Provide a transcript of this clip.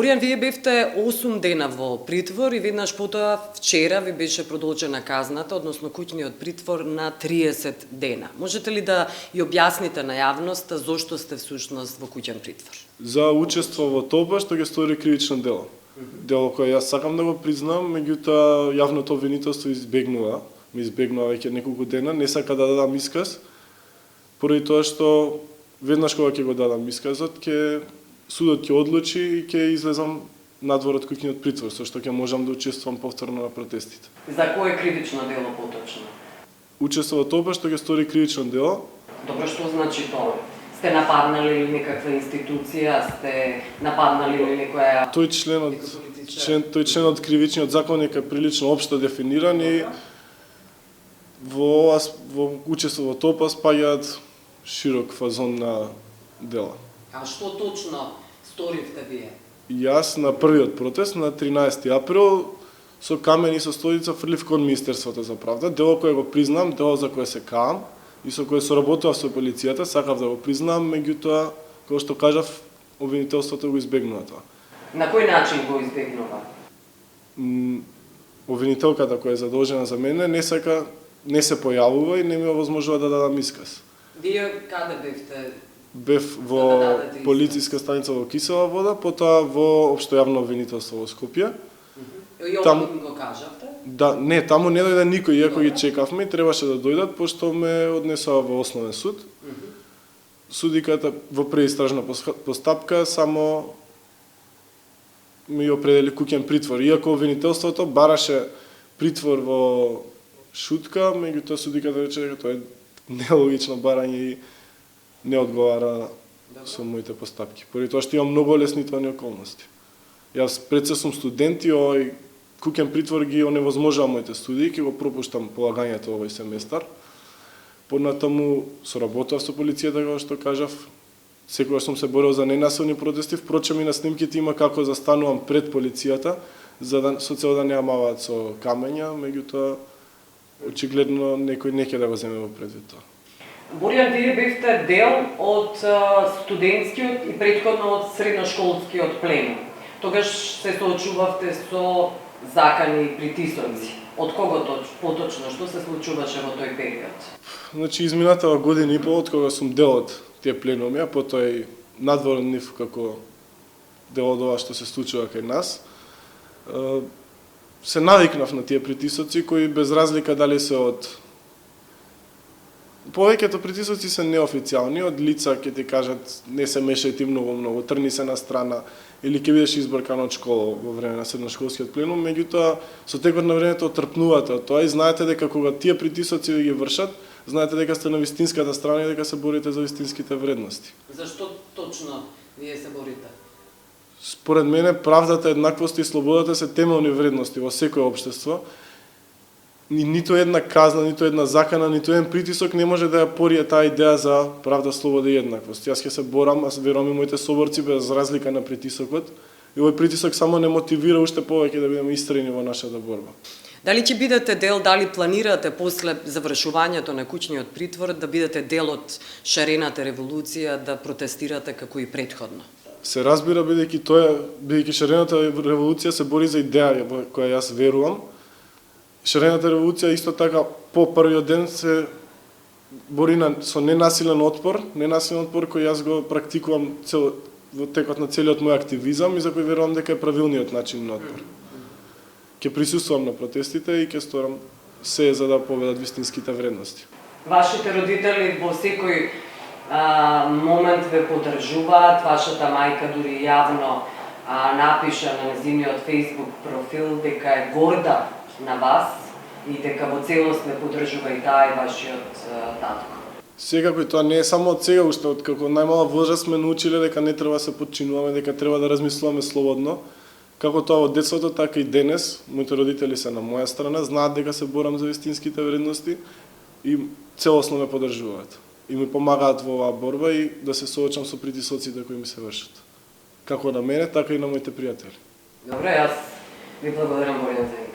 Боријан, вие бевте 8 дена во притвор и веднаш потоа вчера ви беше продолжена казната, односно куќниот притвор на 30 дена. Можете ли да ја објасните на јавноста зошто сте всушност во куќен притвор? За учество во тоа што ќе стори кривично дело. Дело кое јас сакам да го признам, меѓутоа јавното обвинителство ми избегнува веќе неколку дена, не сака да дадам исказ, поради тоа што веднаш кога ќе го дадам исказот, судот ќе одлучи и ќе излезам надвор од куќниот притвор, со што ќе можам да учествувам повторно на протестите. За кое кривично дело поточно? Учество во тоа што ќе стори кривично дело. Добро, што значи тоа? Сте нападнали ли некаква институција, сте нападнали ли некоја... Тој член од кривичниот закон е прилично општо дефиниран и во учество во тоа спаѓаат широк фазон на дела. А што точно сторивте вие? Јас на првиот протест на 13 април со камен и со столица фрлив кон Министерството за правда, дело кое го признам, дело за кое се каам и со кое соработував со полицијата, сакав да го признам, меѓутоа, како што кажав, обвинителството го избегнува тоа. На кој начин го избегнува? Обвинителката која е задолжена за мене не се појавува и не ми овозможува да дадам исказ. Вие каде бевте? Бев во полициска станица во Кисела Вода, потоа во општојавно обвинителство во Скопје. И таму го кажавте? Да, не, таму не дојде никој, иако ги чекавме и требаше да дојдат, пошто ме однесоа во основен суд. Судиката во преистражна постапка само ми определи куќен притвор, иако обвинителството бараше притвор во шутка, меѓутоа судиката рече дека тоа е нелогично барање и не одговара со моите постапки. Поради тоа што имам многу олеснителни околности. Јас пред се сум студент и овој куќен притвор ги оневозможува моите студии, ќе го пропуштам полагањето овој семестар. Понатаму соработував со полицијата, како што кажав, секогаш сум се борел за ненасилни протести, впрочем и на снимките има како застанувам пред полицијата, со цел да не амаваат со камења, меѓутоа очигледно некој не ќе да го земе во предвид тоа. Боријан, вие бевте дел од студентскиот и претходно од средношколскиот пленум. Тогаш се соочувавте со закани и притисоци. Од кого поточно? Што се случуваше во тој период? Значи, изминатава година и пол, од кога сум дел од тие пленуми, а потоа и надвор од нив како дел од ова што се случува кај нас, се навикнав на тие притисоци кои без разлика дали се од повеќето притисоци се неофицијални, од лица ќе ти кажат не се мешај ти многу, трни се на страна или ќе бидеш избркан од школа во време на средношколскиот пленум, меѓутоа со текот на времето отрпнувате од тоа и знаете дека кога тие притисоци ги вршат, знаете дека сте на вистинската страна и дека се борите за вистинските вредности. Зашто точно вие се борите? Според мене правдата, еднаквоста и слободата се темелни вредности во секое општество. Ниту една казна, ниту една закана, ниту еден притисок не може да ја порие таа идеја за правда, слобода и еднаквост. Јас ќе се борам, аз верувам и моите соборци без разлика на притисокот. И овој притисок само не мотивира уште повеќе да бидеме истрени во нашата борба. Дали ќе бидете дел, дали планирате после завршувањето на куќниот притвор да бидете дел од шарената револуција, да протестирате како и претходно? Се разбира, бидејќи шарената револуција се бори за идеја во која јас верувам. Шарената револуција исто така по првиот ден се бори со ненасилен отпор кој јас го практикувам во текот на целиот мој активизам и за кој верувам дека е правилниот начин на отпор. Ќе присуствувам на протестите и ќе сторам се за да победат вистинските вредности. Вашите родители во секој момент ве поддржуваат, вашата мајка дури јавно напиша на нејзиниот Facebook профил дека е горда на вас и дека во целост ве поддржува и таа и вашиот татко. Секако и тоа не е само од сега, уште од како најмала возраст сме научиле дека не треба да се подчинуваме, дека треба да размислуваме слободно. Како тоа во детството, така и денес, моите родители се на моја страна, знаат дека се борам за вистинските вредности и целосно ме поддржуваат. И ми помагаат во оваа борба и да се соочам со притисоците кои ми се вршат. Како на мене, така и на моите пријатели. Добре, јас ви благодарам, Боријан.